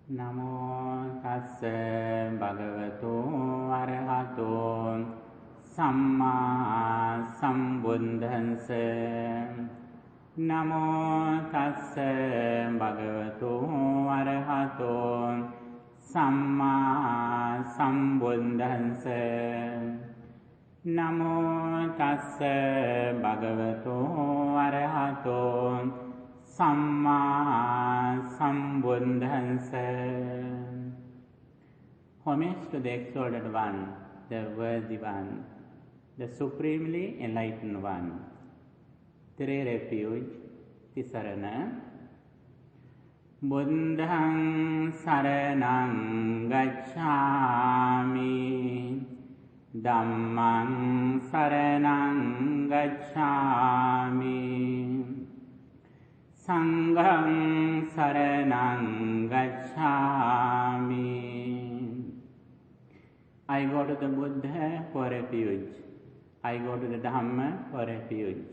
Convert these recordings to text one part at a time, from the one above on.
Namo tassa bhagavato arahato samma sambuddhassa. Namo tassa bhagavato arahato samma sambuddhassa. Namo tassa bhagavato arahato Samma Sambuddhassa. Homage to the exalted one, the worthy one, the supremely enlightened one. Three refuge, Tisarana. Buddhaṃ saraṇaṃ gacchāmi, Dhammaṃ saraṇaṃ gacchāmi, Sanghaṃ saraṇaṃ gacchāmi. I go to the Buddha for refuge. I go to the Dhamma for refuge.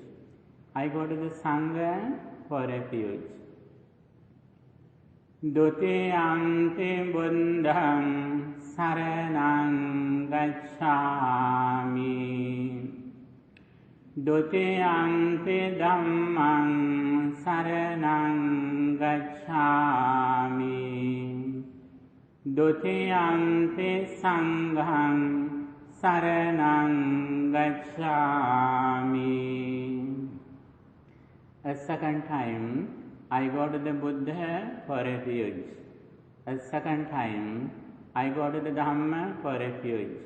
I go to the Sangha for refuge. Dutiyampi Buddhaṃ saraṇaṃ gacchāmi, Dutiyampi Dhammaṃ saraṇaṃ gacchāmi, Dutiyampi Sanghaṃ saraṇaṃ gacchāmi. A second time, I go to the Buddha for refuge. A second time, I go to the Dhamma for refuge.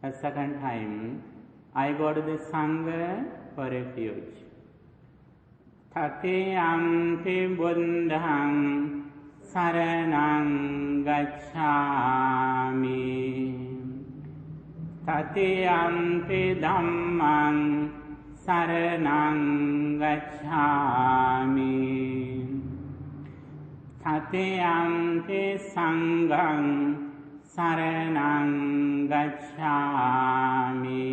A second time, I go to the Sangha for refuge. Tatiyampi Buddhaṃ saraṇaṃ gacchāmi, Tatiyampi Dhammaṃ saraṇaṃ gacchāmi, Tatiyampi Sanghaṃ saraṇaṃ gacchāmi.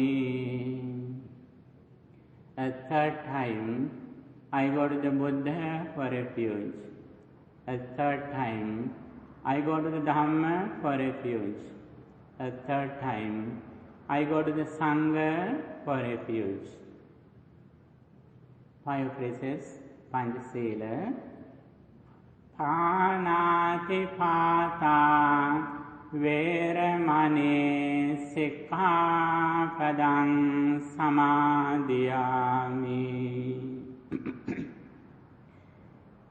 A third time, I go to the Buddha for refuge. A third time, I go to the Dhamma for refuge. A third time, I go to the Sangha for refuge. 5 phrases. Panchasila. Pānāti pātā Veramani sikkhapadam samadhiyami.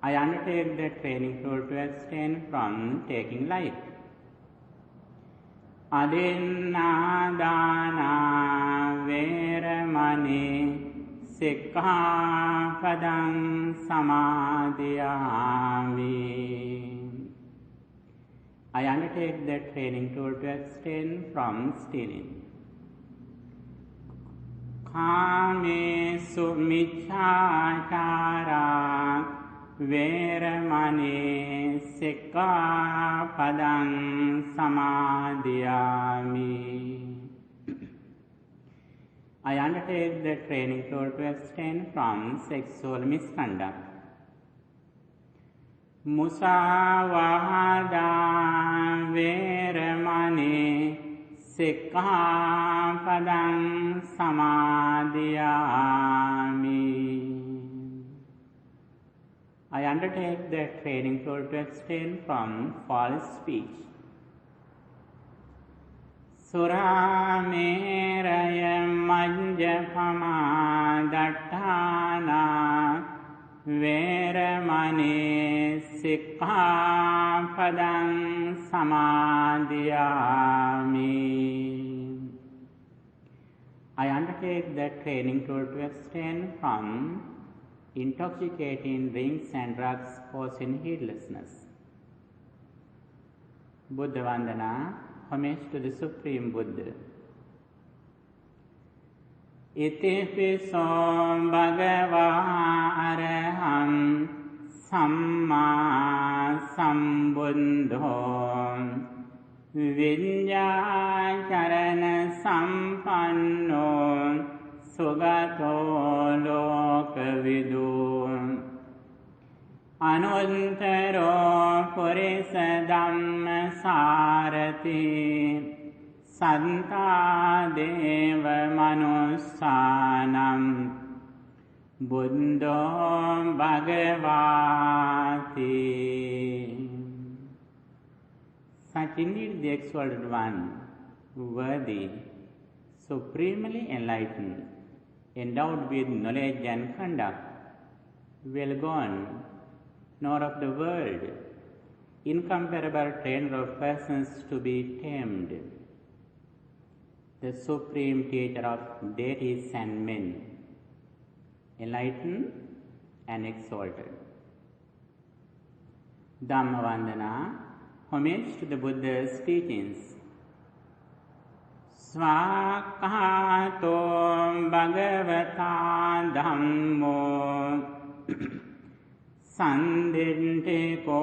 I undertake the training tour to abstain from taking life. Adinādāna Veramani sikkhapadam samadhiyami. I undertake the training tour to abstain from stealing. Kāmesu micchācārā Veramani sikkhapadam samadhiyami. I undertake the training tour to abstain from sexual misconduct. Musāvādā Veramani sikkhapadam samadhiyami. I undertake the training tour to abstain from false speech. Surameraya majjapama daṭṭhāna Veramani sikkhapadam samadhiyami. I undertake the training tour to abstain from intoxicating drinks and drugs causing heedlessness. Buddha Vandana. Homage to the Supreme Buddha. Itipiso bhagavā araham samma sambuddho viññācarana sampanno sugato lokavidu Anuttaro purisa Dhammasarati Santa deva manussanam Buddho Bhagavati. Such indeed the exalted one, worthy, supremely enlightened, endowed with knowledge and conduct, well gone, nor of the world, incomparable trainer of persons to be tamed, the supreme teacher of deities and men, enlightened and exalted. Dhammavandana, homage to the Buddha's teachings. Svakato Bhagavata Dhammo Sandintiko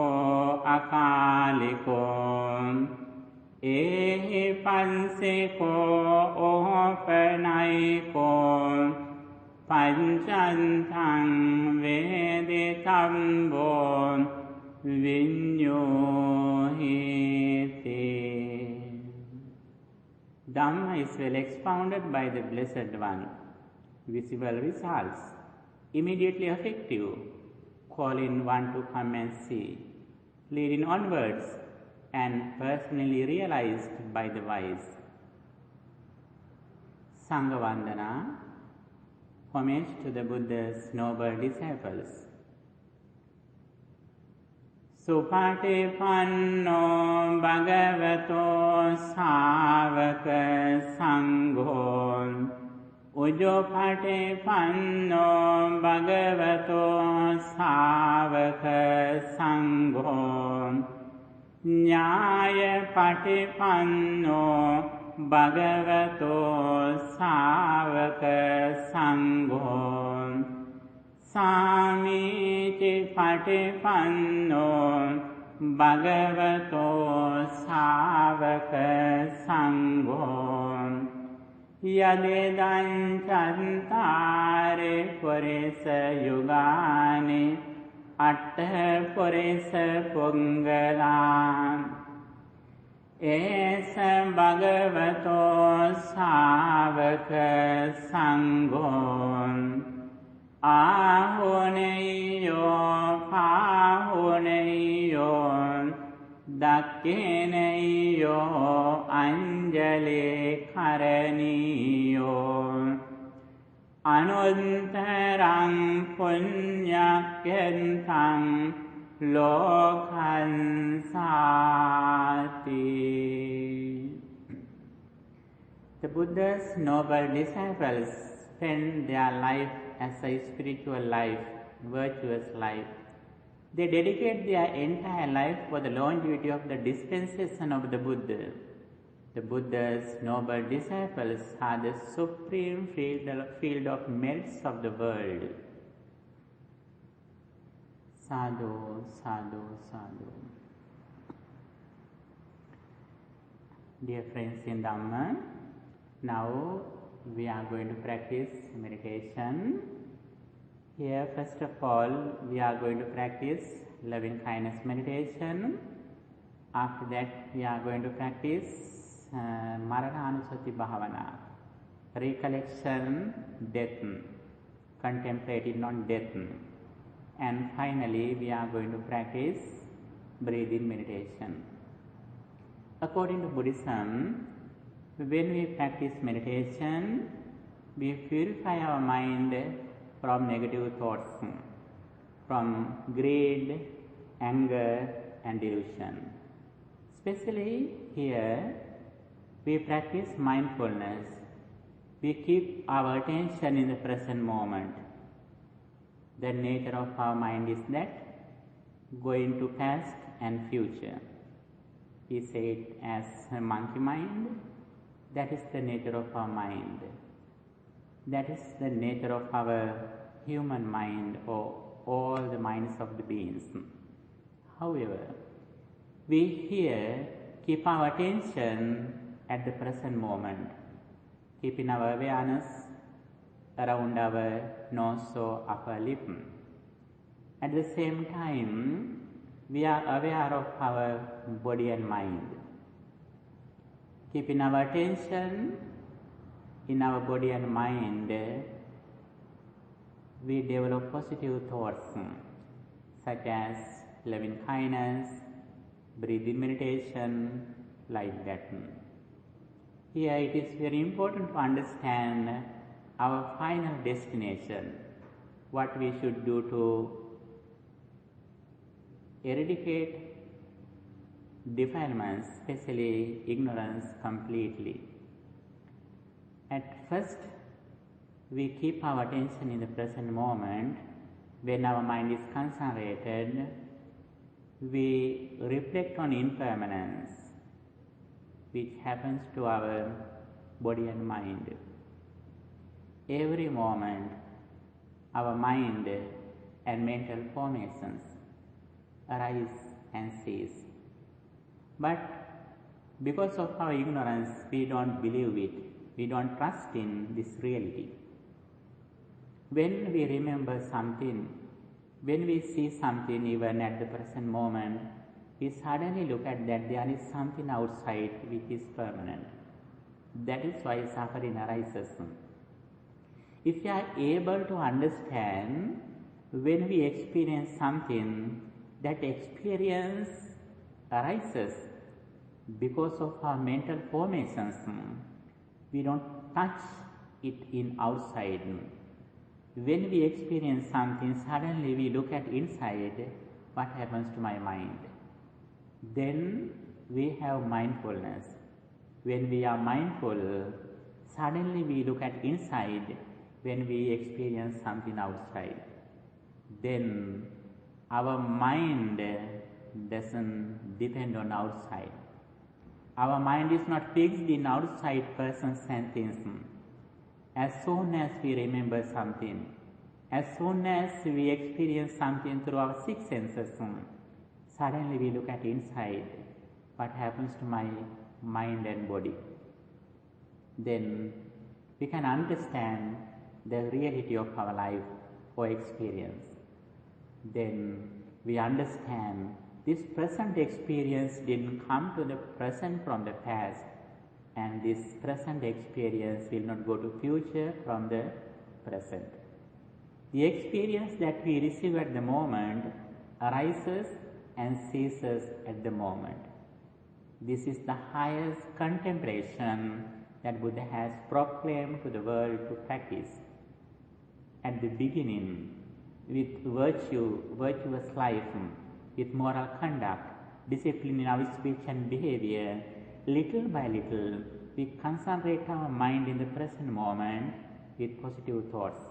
Akaliko Ehi Pansiko Ohapanaiko Panchantang Veditambo Vinyohite. Dhamma is well expounded by the Blessed One. Visible results, immediately effective, calling one to come and see, leading onwards and personally realized by the wise. Sanghavandana, homage to the Buddha's noble disciples. Supatipanno Bhagavato Savaka Sangho Ujjopatipanno Bhagavato Savaka Sangho Nyaya Patipanno Bhagavato Savaka Sangho Samiti Patipanno Bhagavato Savaka Sangho Yadedan Chantare Purisa Yugani Atta Purisa Pungalam Esa Bhagavato Savaka Sangho Ahuneyo Pahuneyo Dakkineyo Anjali Karaniyo Anuntarang Punyakyantang Lokansati. The Buddha's noble disciples spend their life as a spiritual life, virtuous life. They dedicate their entire life for the longevity of the dispensation of the Buddha. The Buddha's noble disciples are the supreme field of merits of the world. Sadhu, sadhu, sadhu. Dear friends in Dhamma, now we are going to practice meditation. Here, first of all, we are going to practice loving kindness meditation. After that, we are going to practice Maranasati Bhavana, recollection, death, contemplating on death. And finally, we are going to practice breathing meditation. According to Buddhism, when we practice meditation, we purify our mind from negative thoughts, from greed, anger and delusion. Especially here, we practice mindfulness. We keep our attention in the present moment. The nature of our mind is that going to past and future. We say it as a monkey mind. That is the nature of our mind. That is the nature of our human mind or all the minds of the beings. However, we here keep our attention at the present moment, keeping our awareness around our nose or upper lip. At the same time, we are aware of our body and mind. Keeping our attention in our body and mind, we develop positive thoughts such as loving kindness, breathing meditation, like that. Here it is very important to understand our final destination, what we should do to eradicate defilements, especially ignorance, completely. At first, we keep our attention in the present moment. When our mind is concentrated, we reflect on impermanence, which happens to our body and mind. Every moment, our mind and mental formations arise and cease. But because of our ignorance, we don't believe it. We don't trust in this reality. When we remember something, when we see something even at the present moment, we suddenly look at that there is something outside which is permanent. That is why suffering arises. If we are able to understand, when we experience something, that experience arises because of our mental formations. We don't touch it in outside. When we experience something, suddenly we look at inside, what happens to my mind? Then we have mindfulness. When we are mindful, suddenly we look at inside when we experience something outside. Then our mind doesn't depend on outside. Our mind is not fixed in outside persons and things. As soon as we remember something, as soon as we experience something through our six senses, suddenly we look at inside, what happens to my mind and body. Then we can understand the reality of our life or experience. Then we understand this present experience didn't come to the present from the past, and this present experience will not go to future from the present. The experience that we receive at the moment arises and ceases at the moment. This is the highest contemplation that Buddha has proclaimed to the world to practice. At the beginning, with virtuous life, with moral conduct, discipline in our speech and behavior, little by little, we concentrate our mind in the present moment with positive thoughts.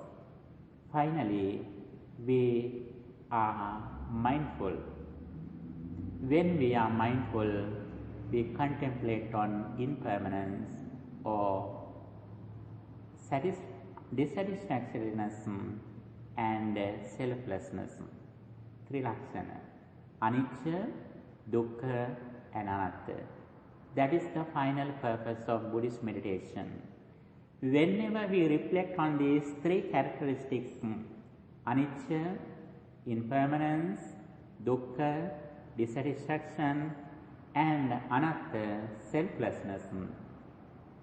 Finally, we are mindful. When we are mindful, we contemplate on impermanence or dissatisfactoriness and selflessness. Three lakshana: anicca, dukkha and anatta. That is the final purpose of Buddhist meditation. Whenever we reflect on these three characteristics, anicca, impermanence, dukkha, dissatisfaction, and anatta, selflessness,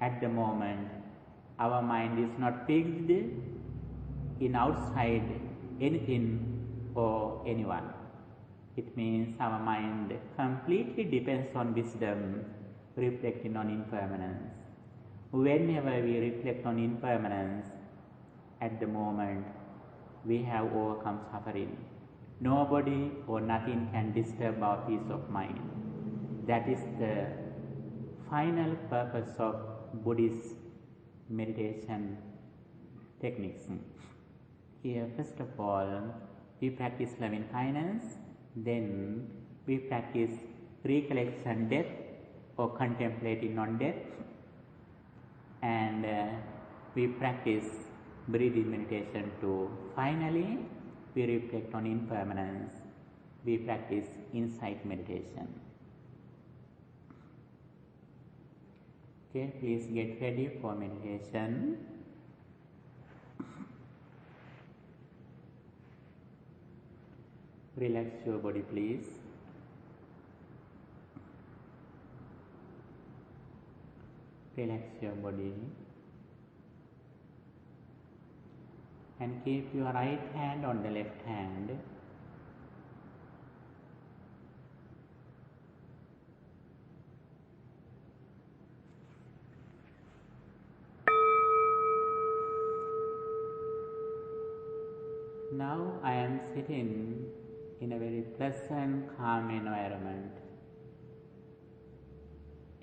at the moment our mind is not fixed in outside anything or anyone. It means our mind completely depends on wisdom, reflecting on impermanence. Whenever we reflect on impermanence, at the moment we have overcome suffering. Nobody or nothing can disturb our peace of mind. That is the final purpose of Buddhist meditation techniques. Here, first of all, we practice loving kindness, then we practice recollection death or contemplating on death, and we practice breathing meditation too. Finally, we reflect on impermanence. We practice insight meditation. Okay, please get ready for meditation. Relax your body, please. Relax your body. And keep your right hand on the left hand. Now I am sitting in a very pleasant, calm environment.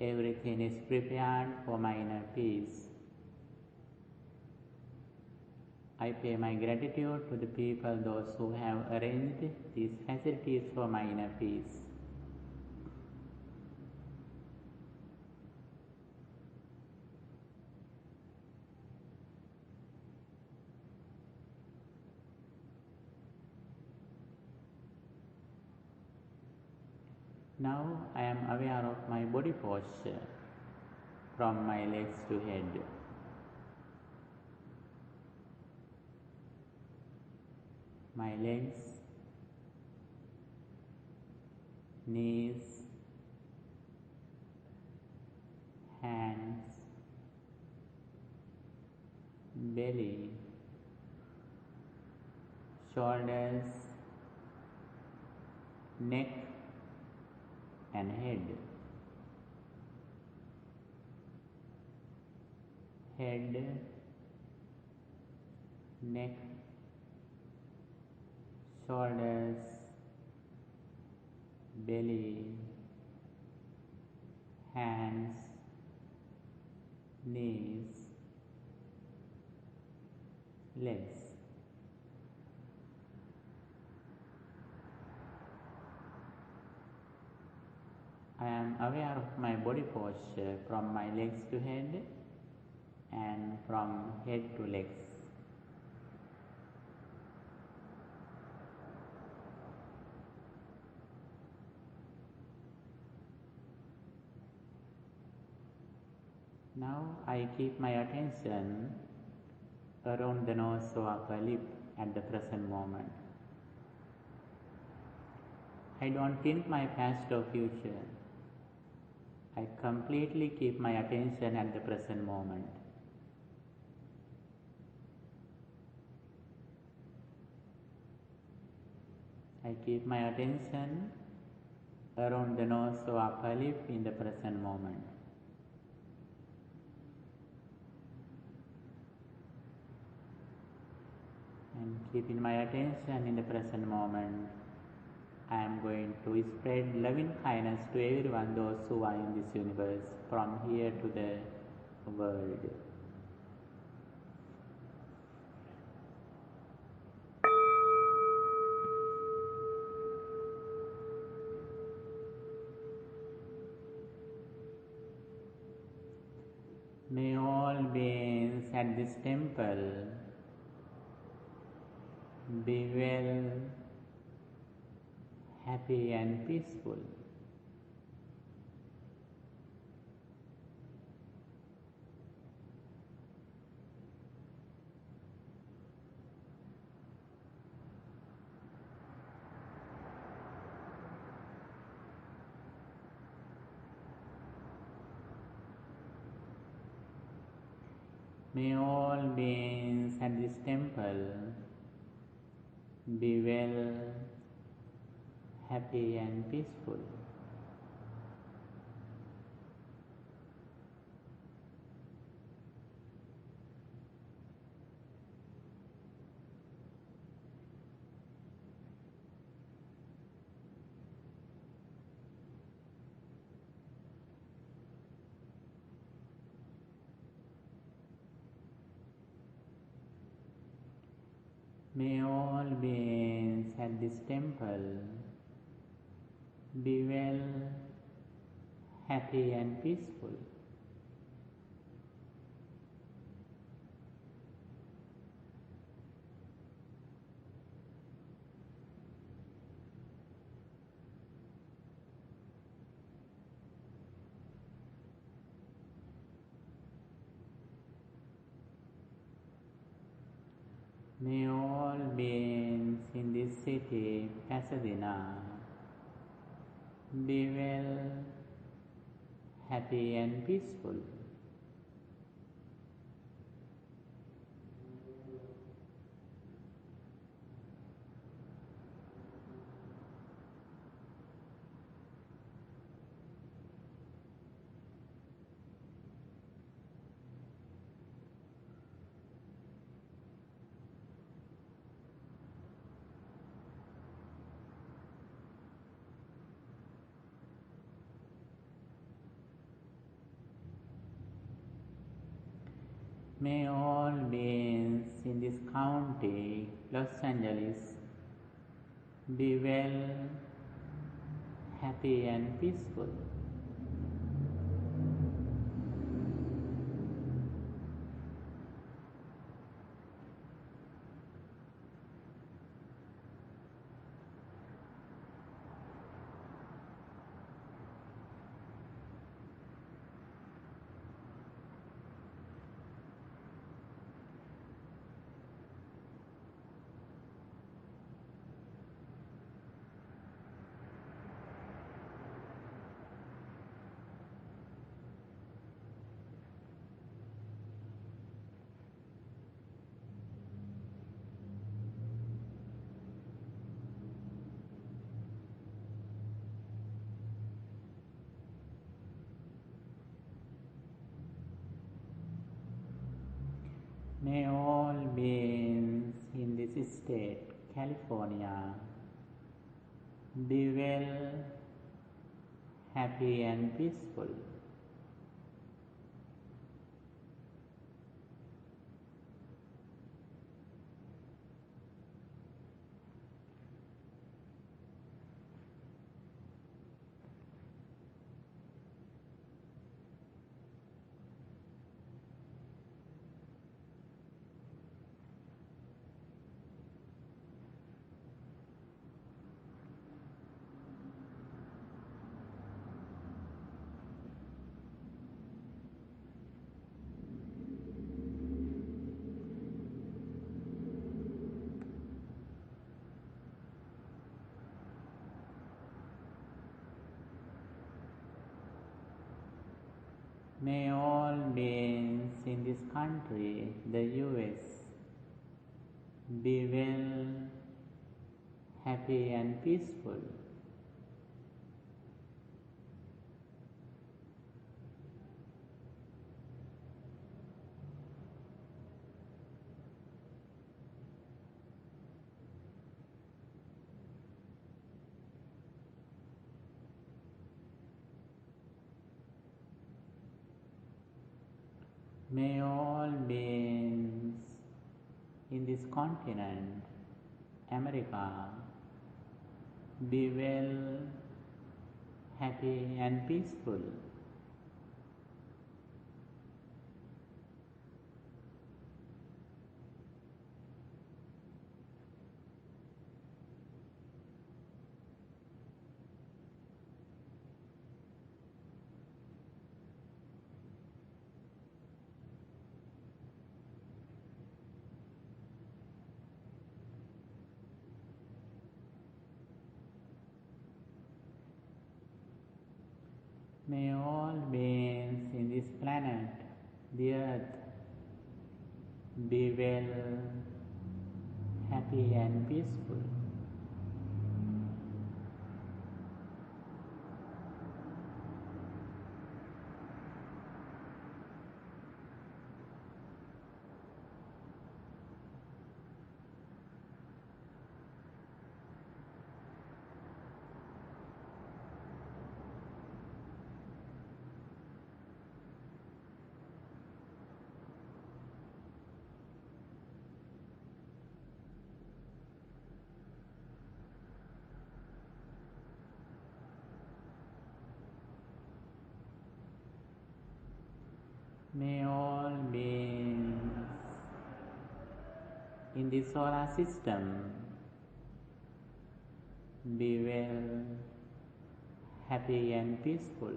Everything is prepared for my inner peace. I pay my gratitude to the people, those who have arranged these facilities for my inner peace. Now I am aware of my body posture from my legs to head. My legs, knees, hands, belly, shoulders, neck and head. Head, neck, shoulders, belly, hands, knees, legs. I am aware of my body posture from my legs to head and from head to legs. Now I keep my attention around the nose or upper lip at the present moment. I don't think my past or future. I completely keep my attention at the present moment. I keep my attention around the nose or upper lip in the present moment. And keeping my attention in the present moment, I am going to spread loving kindness to everyone, those who are in this universe, from here to the world. May all beings at this temple be well, happy and peaceful. May all beings at this temple be well, happy and peaceful. May all beings at this temple be well, happy and peaceful. May all beings in this city Pasadena. Be well, happy and peaceful. May all beings in this county, Los Angeles, be well, happy and peaceful. May all beings in this state, California, be well, happy and peaceful. May all beings in this country, the US, be well, happy and peaceful. May all beings in this continent, America, be well, happy and peaceful. May all beings in this planet, the earth, be well, happy and peaceful. May all beings in the solar system be well, happy and peaceful.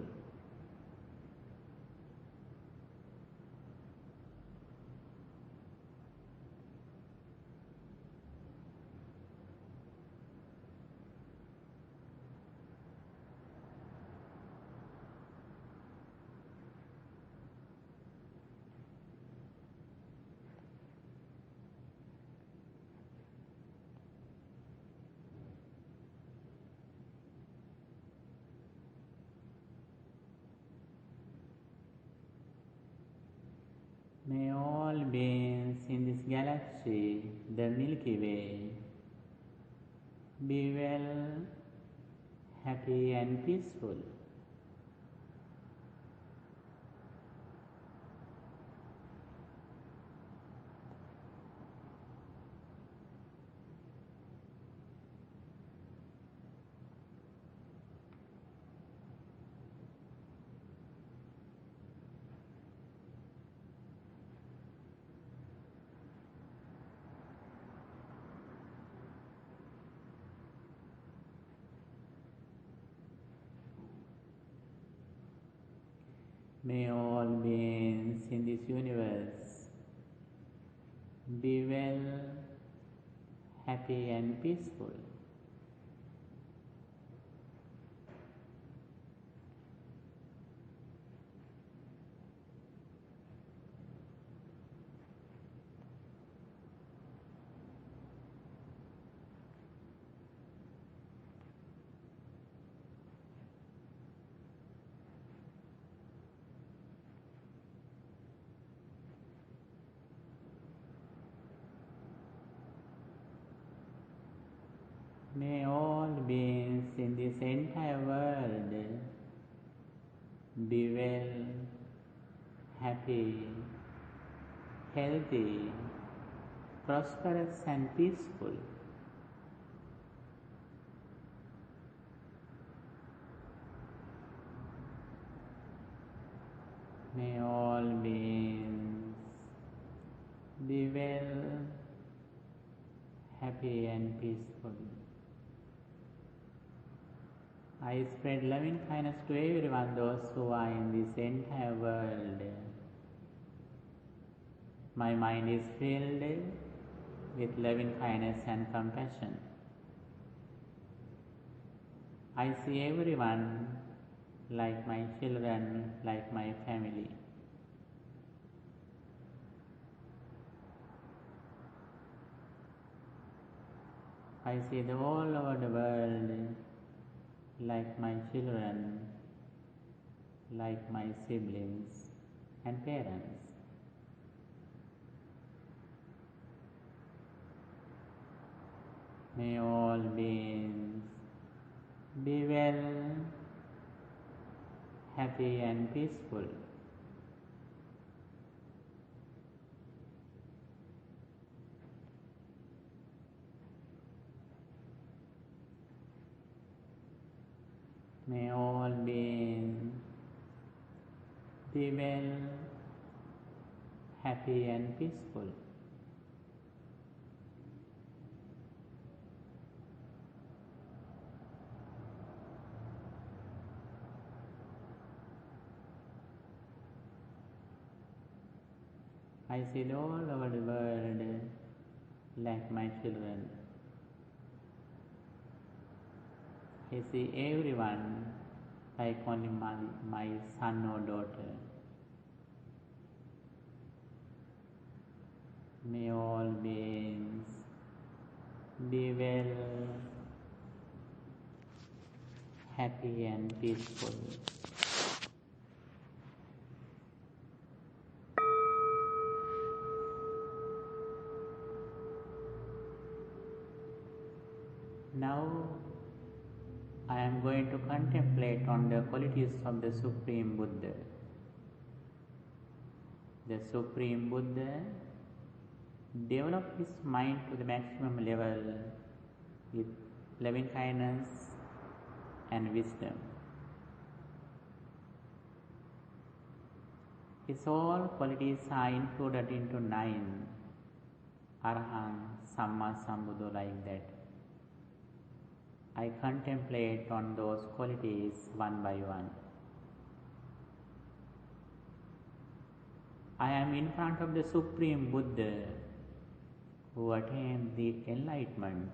galaxy, the Milky Way. Be well, happy and peaceful. May all beings in this universe be well, happy and peaceful. May all beings in this entire world be well, happy, healthy, prosperous and peaceful. May all beings be well, happy and peaceful. I spread loving kindness to everyone, those who are in this entire world. My mind is filled with loving kindness and compassion. I see everyone like my children, like my family. I see the all over the world like my children, like my siblings and parents. May all beings be well, happy and peaceful. May all beings be well, happy and peaceful. I see all over the world like my children. I see everyone like only my son or daughter. May all beings be well, happy and peaceful. Now I am going to contemplate on the qualities of the Supreme Buddha. The Supreme Buddha developed his mind to the maximum level with loving kindness and wisdom. His all qualities are included into 9 Arahant, Samma Sambuddha, like that. I contemplate on those qualities one by one. I am in front of the Supreme Buddha who attained the enlightenment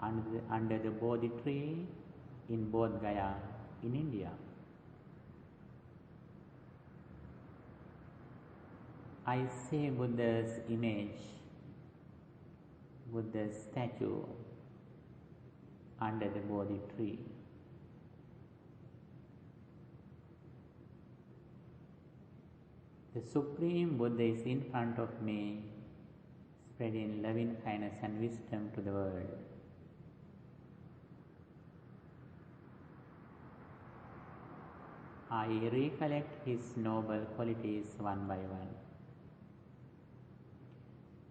under the Bodhi tree in Bodh Gaya in India. I see Buddha's image, Buddha's statue under the Bodhi tree. The Supreme Buddha is in front of me spreading loving kindness and wisdom to the world. I recollect his noble qualities one by one.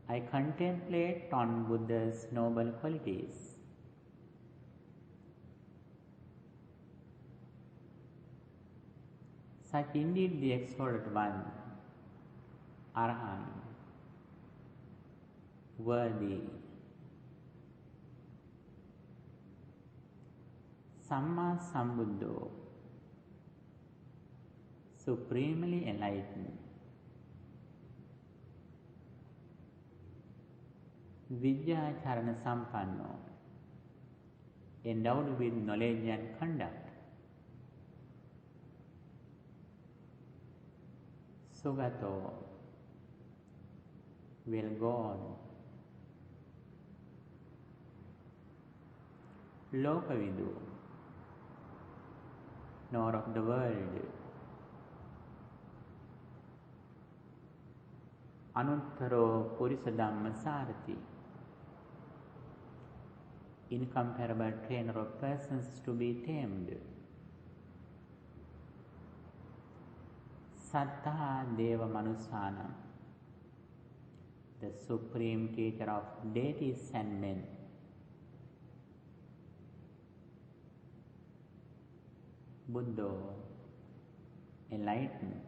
I contemplate on Buddha's noble qualities. Such indeed the exalted one, Arahant, worthy, Samma Sambuddho, supremely enlightened, Vidyacharana Sampanno, endowed with knowledge and conduct, Sugato, well gone, Lokavidu, knower of the world, Anuttaro Purisa Dhammagaru, incomparable trainer of persons to be tamed, Sattha Deva Manusana, the supreme teacher of deities and men, Buddha, enlightened,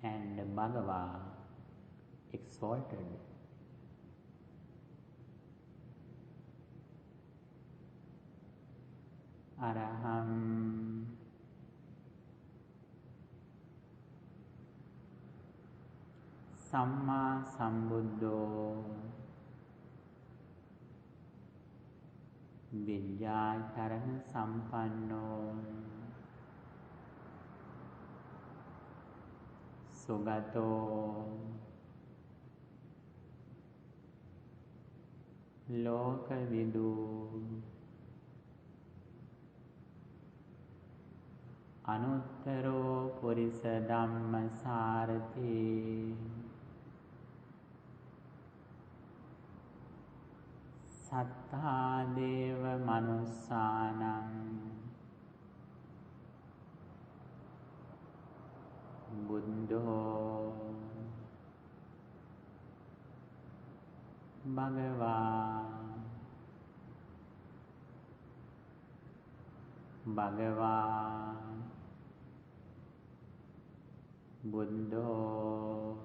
and Bhagava, exalted. Araham, Samma Sambuddho, Vidyacharana Sampanno, Sugato, Lokavidu, Anuttaro Purisa Dhammagaru, Sattha Deva Manussanam, Buddho, Bhagava, Buddho,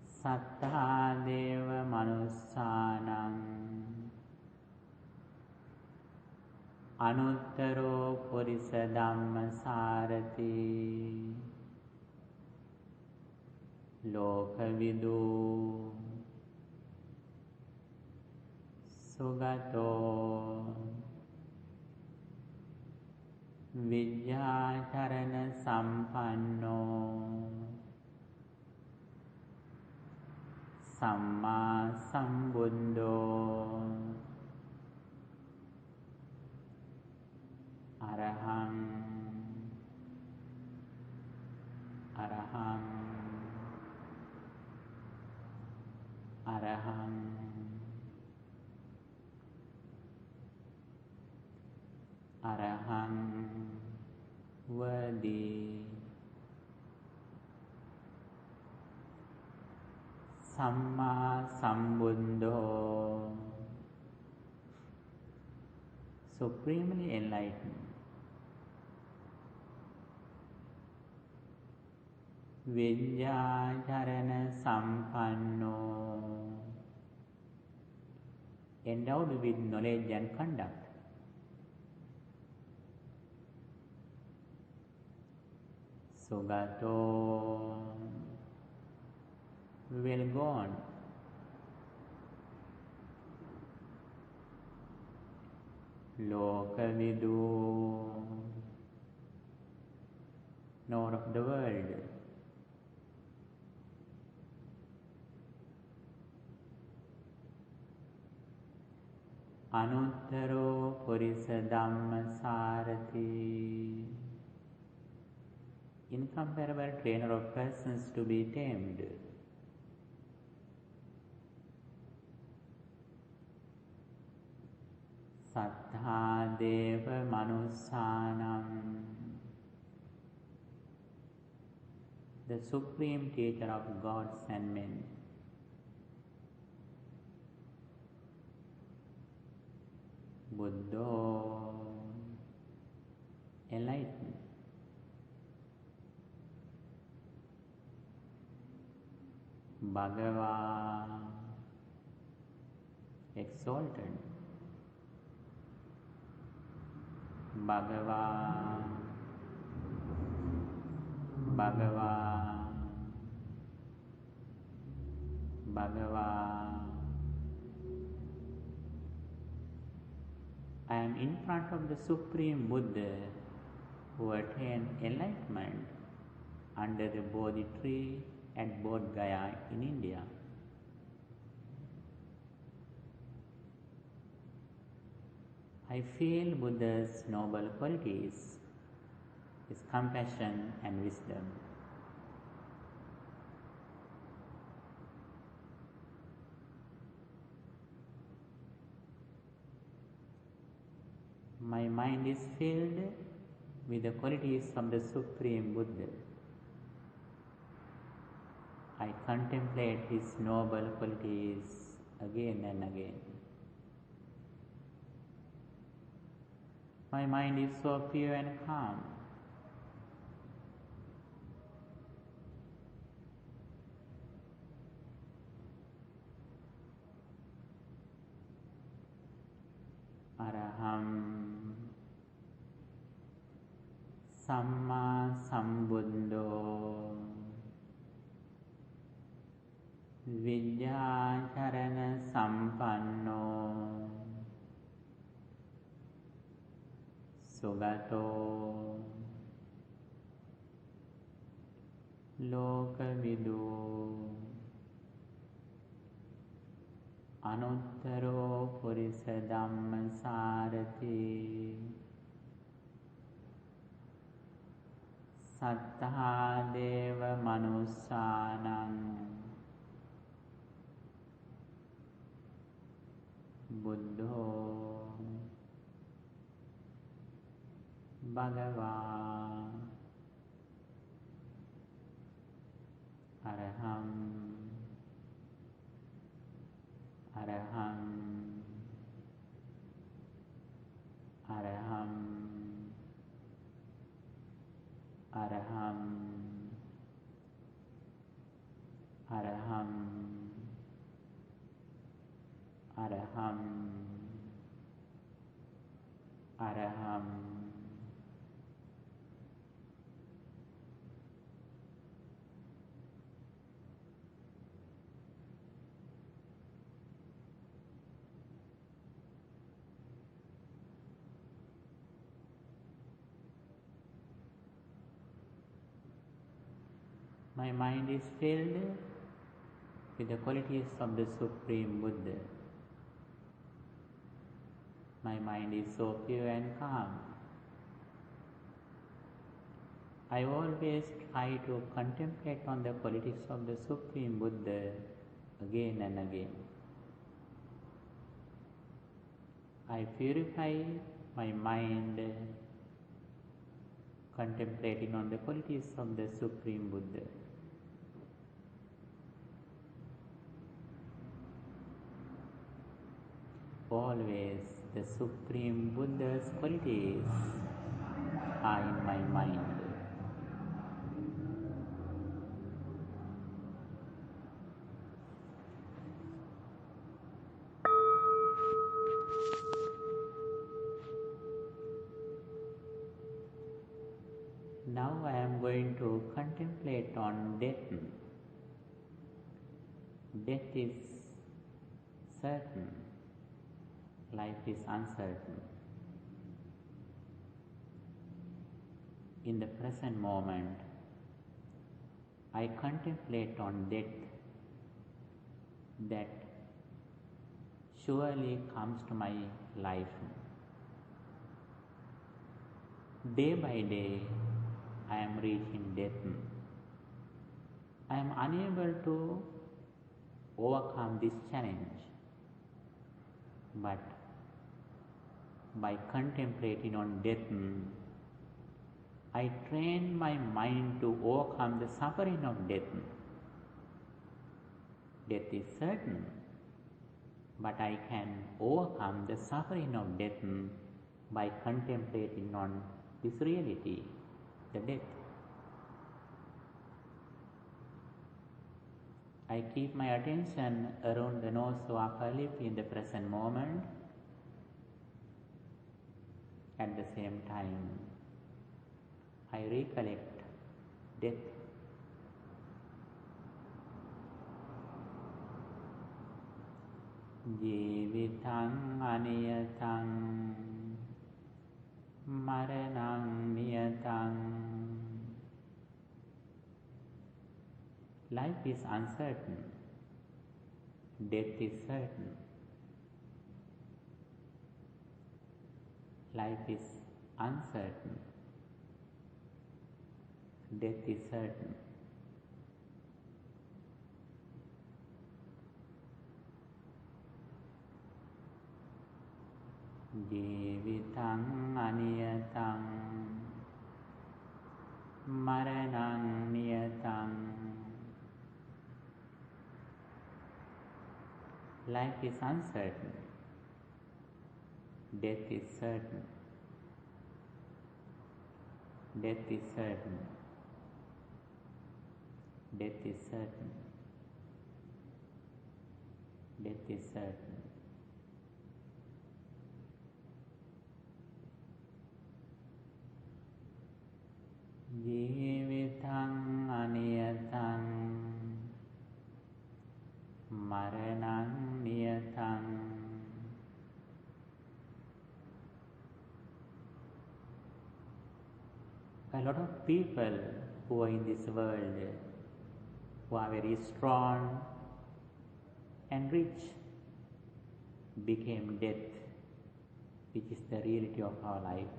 Sattha Deva Manussanam, Anuttaro Purisa Dhammagaru, Lokavidu, Sugato, Vidyacharana Sampanno, Samma Sambuddho, Araham, Araham, Araham, Araham, worthy, Samma Sambuddho, supremely enlightened, Vidyacharana Sampanno, endowed with knowledge and conduct, Sugato, well gone, Lokavidu, knower of the world, Anuttaro Purisa Dhammagaru, incomparable trainer of persons to be tamed. Sattha Deva Manussanam, the supreme teacher of gods and men. Buddha, enlightened. Bhagava, exalted. Bhagava, Bhagava, Bhagava. I am in front of the Supreme Buddha who attained enlightenment under the Bodhi tree at Bodh Gaya in India. I feel Buddha's noble qualities, his compassion and wisdom. My mind is filled with the qualities of the Supreme Buddha. I contemplate his noble qualities again and again. My mind is so pure and calm. Araham Samma Sambuddho Vidyacharana Sampanno Sugato Lokavidu Anuttaro Purisa Dhammasarati Sattha Deva Manussanam Buddho Bhagava Araham Araham Araham Araham Araham Araham Araham My mind is filled with the qualities of the Supreme Buddha. My mind is so pure and calm. I always try to contemplate on the qualities of the Supreme Buddha again and again. I purify my mind contemplating on the qualities of the Supreme Buddha. Always the Supreme Buddha's qualities are in my mind. Now I am going to contemplate on death. Death is certain. Life is uncertain. In the present moment, I contemplate on death that surely comes to my life. Day by day, I am reaching death. I am unable to overcome this challenge. But by contemplating on death, I train my mind to overcome the suffering of death. Death is certain, but I can overcome the suffering of death by contemplating on this reality, the death. I keep my attention around the nose or upper lip in the present moment. At the same time, I recollect death. Jivitang aniyatang maranang niyatang. Life is uncertain. Death is certain. Life is uncertain. Death is certain. Jivitang aniyatang maranang niyatang. Life is uncertain. Death is certain. Death is certain. Death is certain. Death is certain. Jivitang aniyatang maranang niyatang. A lot of people who are in this world, who are very strong and rich, became death, which is the reality of our life.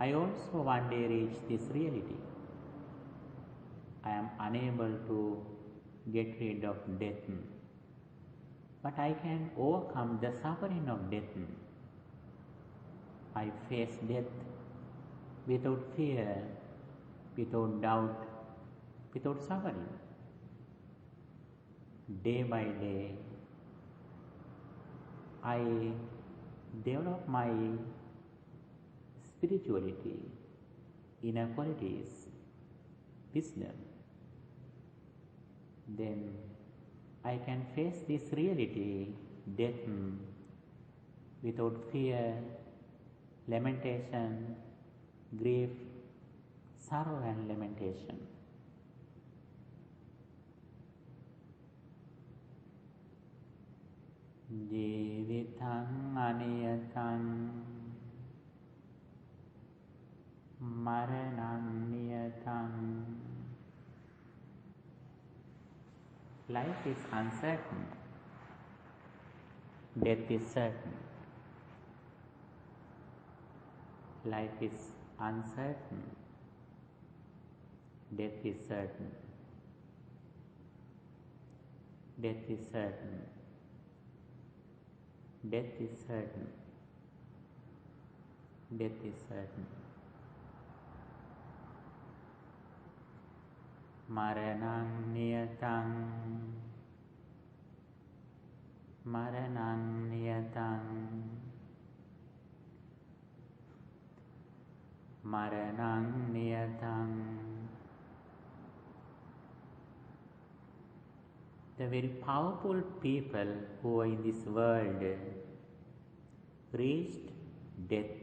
I also one day reached this reality. I am unable to get rid of death, but I can overcome the suffering of death. I face death without fear, without doubt, without suffering. Day by day, I develop my spirituality, inner qualities, wisdom. Then I can face this reality, death, without fear, lamentation, grief, sorrow and lamentation. Jivitang aniyatang maranang niyatang. Life is uncertain. Death is certain. Life is uncertain. Death is certain. Death is certain. Death is certain. Death is certain. Maranang niyatang. Maranang niyatang. Maranang niyatang. The very powerful people who are in this world reached death.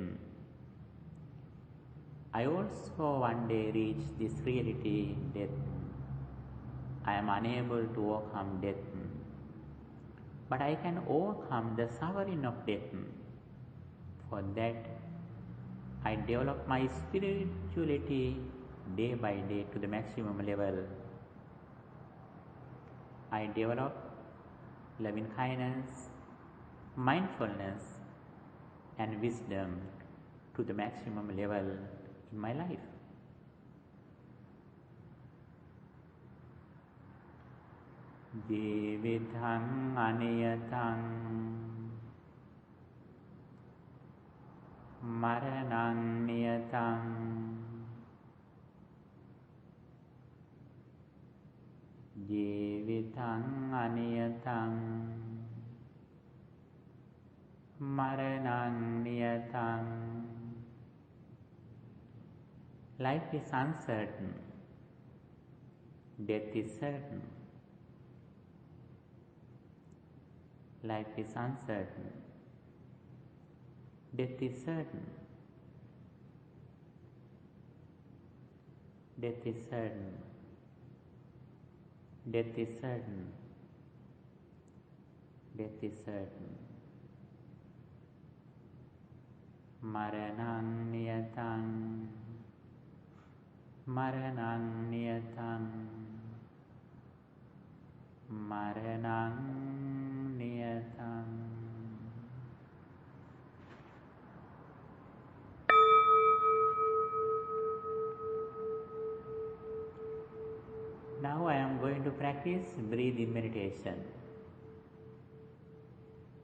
I also one day reached this reality, death. I am unable to overcome death, but I can overcome the suffering of death. For that, I develop my spirituality day by day to the maximum level. I develop loving kindness, mindfulness and wisdom to the maximum level in my life. Jivitang aniyatang Maranang niyatang Jivitang aniyatang Maranang niyatang. Life is uncertain. Death is certain. Life is uncertain. Death is certain. Death is certain. Death is certain. Death is certain. Maranang niyatang. Maranang niyatang. Maranang niyatang. Now I am going to practice breathing meditation.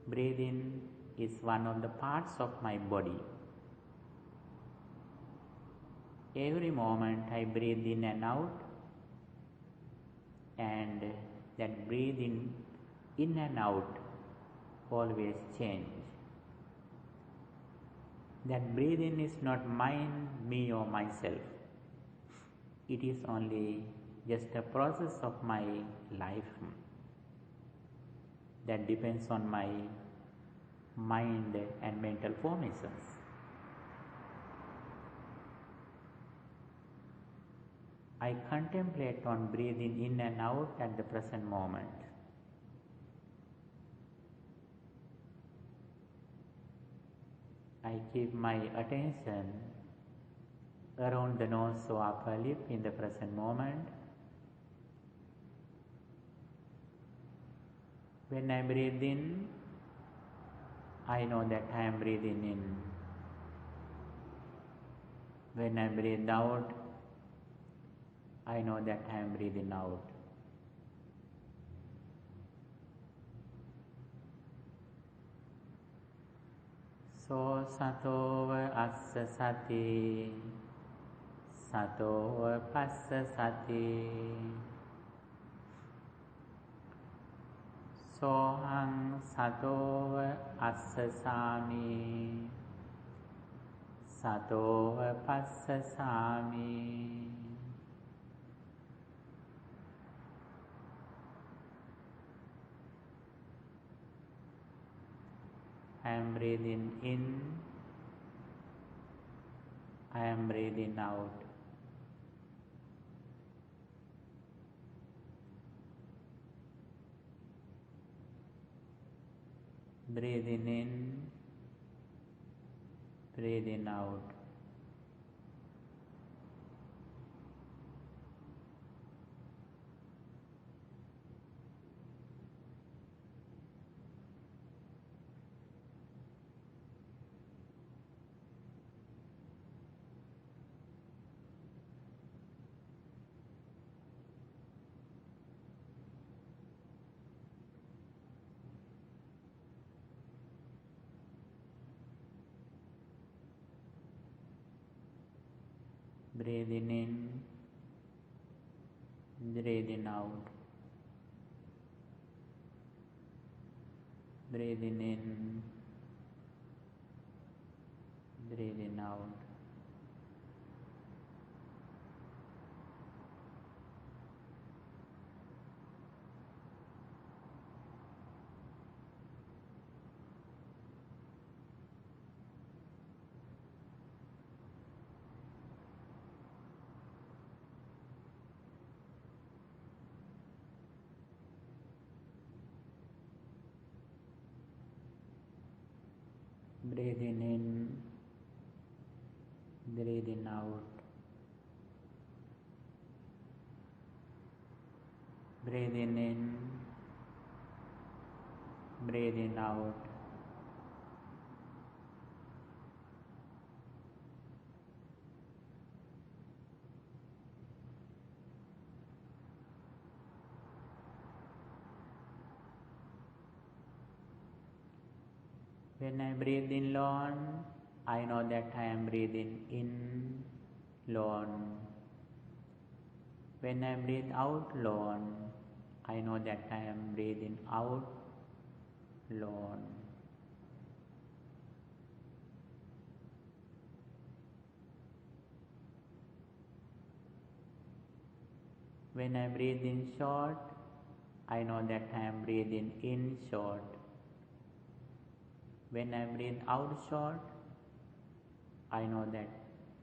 Breathing is one of the parts of my body. Every moment I breathe in and out, and that breathing in and out always change. That breathing is not mine, me or myself. It is only just a process of my life that depends on my mind and mental formations. I contemplate on breathing in and out at the present moment. I keep my attention around the nose or upper lip in the present moment. When I breathe in, I know that I am breathing in. When I breathe out, I know that I am breathing out. So satova assa sati, satova passa sati, sohang satova assa sami, satova passa sami. I am breathing in, I am breathing out. Breathing in, breathing out. Breathing in, breathing out. Breathing in, breathing out. Breathing in, breathing out. Breathing in, breathing out. When I breathe in long, I know that I am breathing in long. When I breathe out long, I know that I am breathing out long. When I breathe in short, I know that I am breathing in short. When I breathe out short, I know that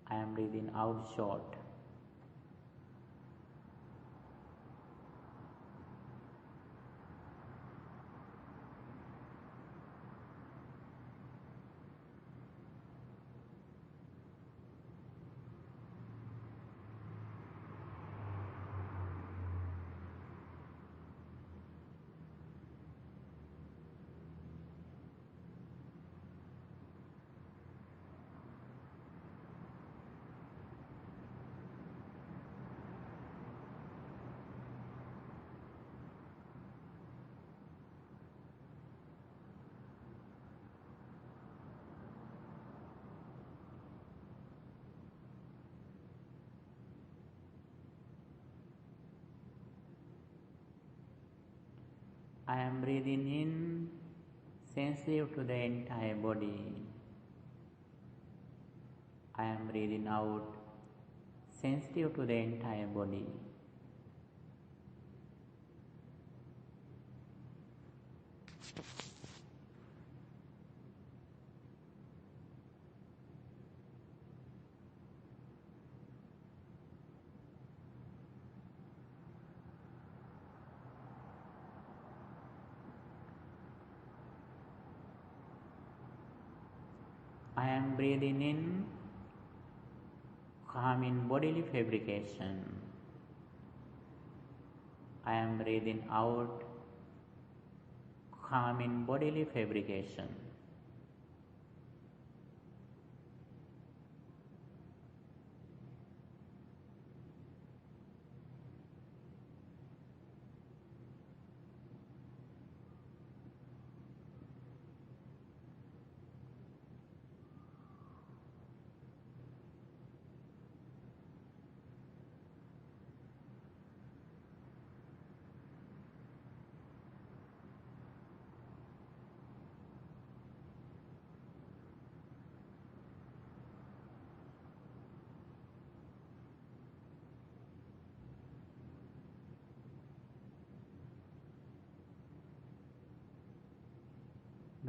I am breathing out short. I am breathing in, sensitive to the entire body. I am breathing out, sensitive to the entire body. I am breathing in, calming bodily fabrication. I am breathing out, calming bodily fabrication.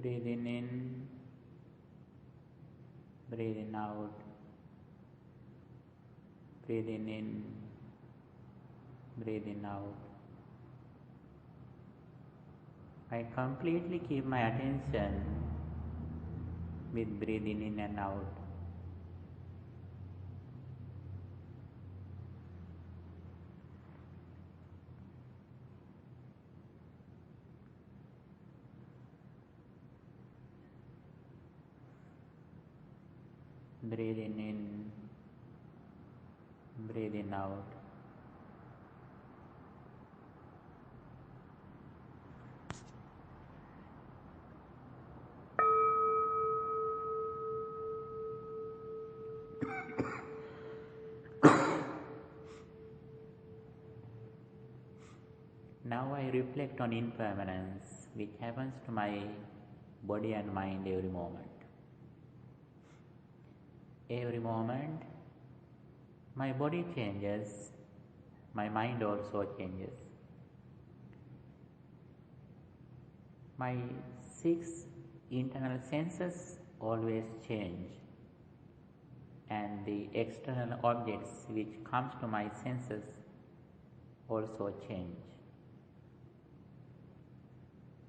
Breathing in, breathing out, breathing in, breathing out. I completely keep my attention with breathing in and out. Breathing in, breathing out. Now I reflect on impermanence which happens to my body and mind every moment. Every moment, my body changes, my mind also changes. My 6 internal senses always change, and the external objects which comes to my senses also change.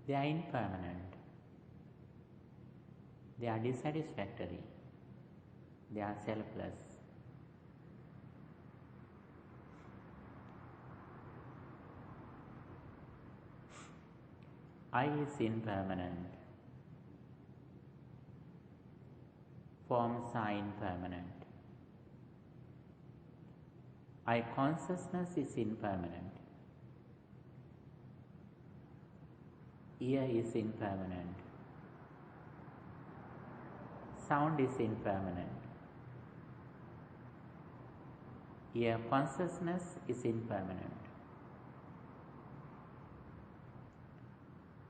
They are impermanent. They are dissatisfactory. They are selfless. I is impermanent. Forms are impermanent. I consciousness is impermanent. Ear is impermanent. Sound is impermanent. Ear consciousness is impermanent.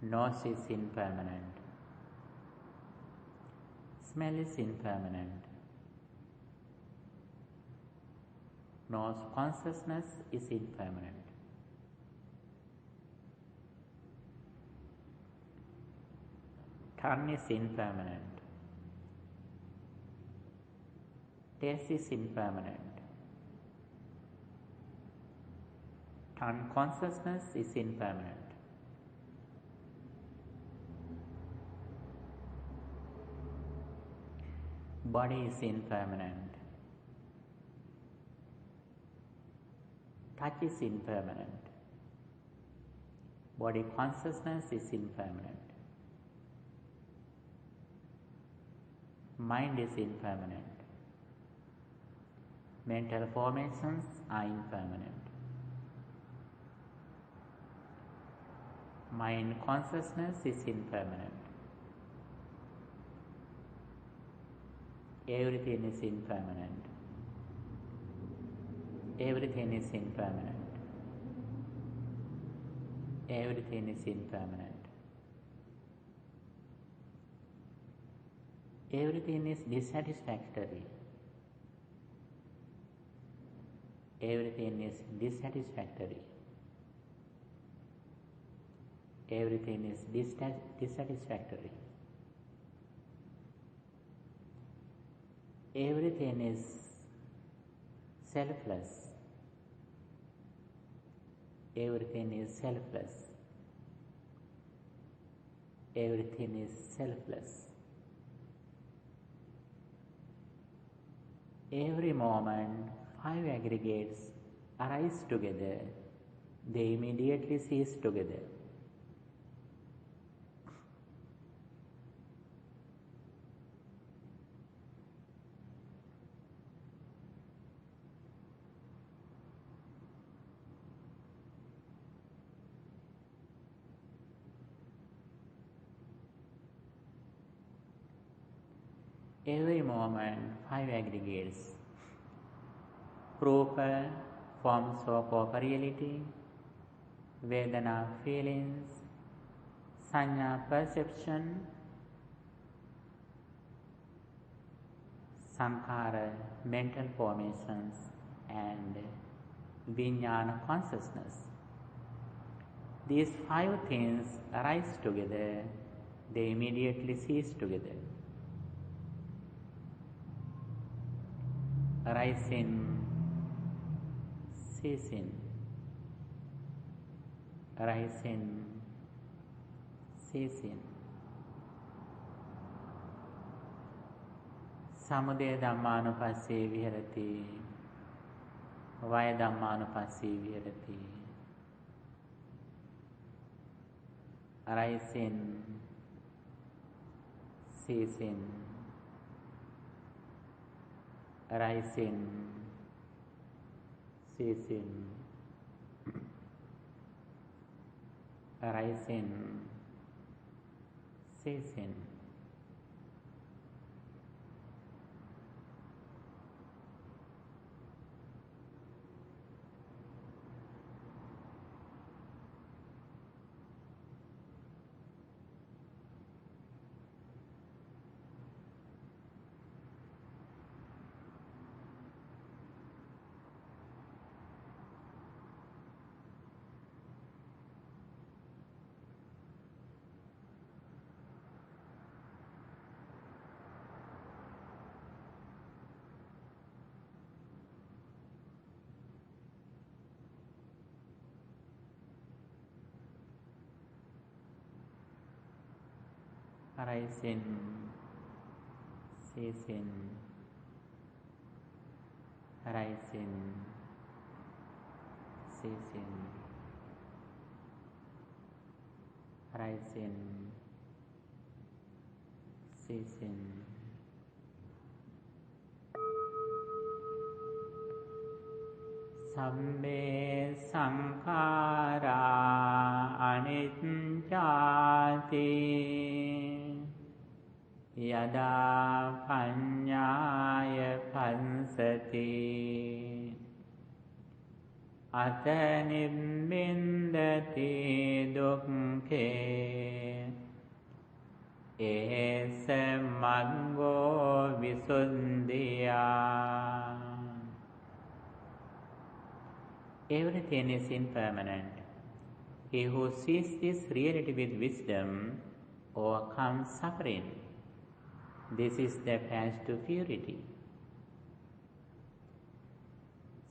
Nose is impermanent. Smell is impermanent. Nose consciousness is impermanent. Tongue is impermanent. Taste is impermanent. Tongue consciousness is impermanent. Body is impermanent. Touch is impermanent. Body consciousness is impermanent. Mind is impermanent. Mental formations are impermanent. Mind consciousness is impermanent. Everything is impermanent. Everything is impermanent. Everything is impermanent. Everything is dissatisfactory. Everything is dissatisfactory. Everything is dissatisfactory. Everything is selfless. Everything is selfless. Everything is selfless. Every moment, 5 aggregates arise together, they immediately cease together. Every moment, 5 aggregates. Rupa, forms of corporeality, Vedana, feelings, Sanya, perception, Sankhara, mental formations, and Vijnana, consciousness. These 5 things arise together, they immediately cease together. Arising, ceasing, arising, ceasing. Samudaya Dhammanupassee viharati, Vaya Dhammanupassee viharati. Arising, ceasing, arising, ceasing, arising, ceasing. Arising, ceasing, arising, ceasing, arising, ceasing. Sabbe sankhara anicchāti Yada paññāya pansati Atanibbindati dukkhe Esa maggo visuddhiya. Everything is impermanent. He who sees this reality with wisdom overcomes suffering. This is the path to purity.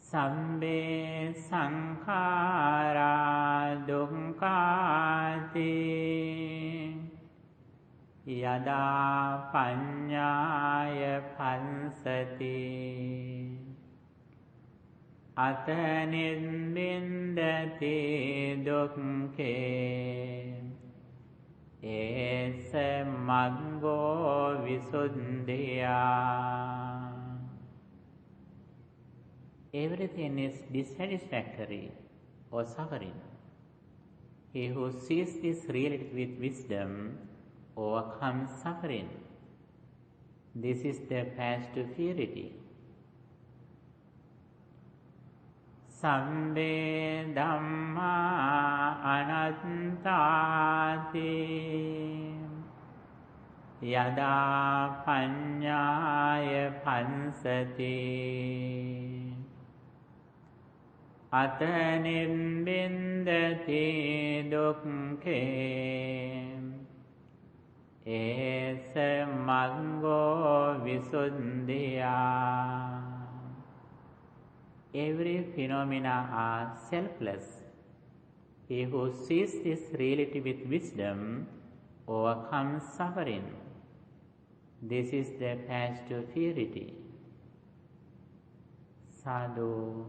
Sambe sankhara dukkati Yada paññāya pansati Atanibbindati dukkhe Esa maggo visuddhiya. Everything is dissatisfactory or suffering. He who sees this reality with wisdom overcomes suffering. This is the path to purity. Sambe dhamma anattati Yada paññāya pansati Atanibbindati dukkhe Esa maggo visuddhiya. Every phenomena are selfless. He who sees this reality with wisdom overcomes suffering. This is the path to purity. Sadhu,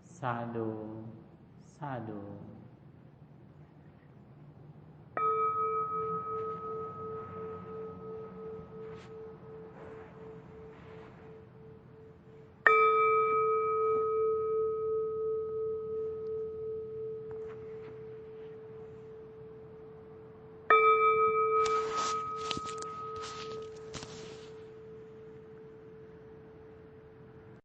sadhu, sadhu.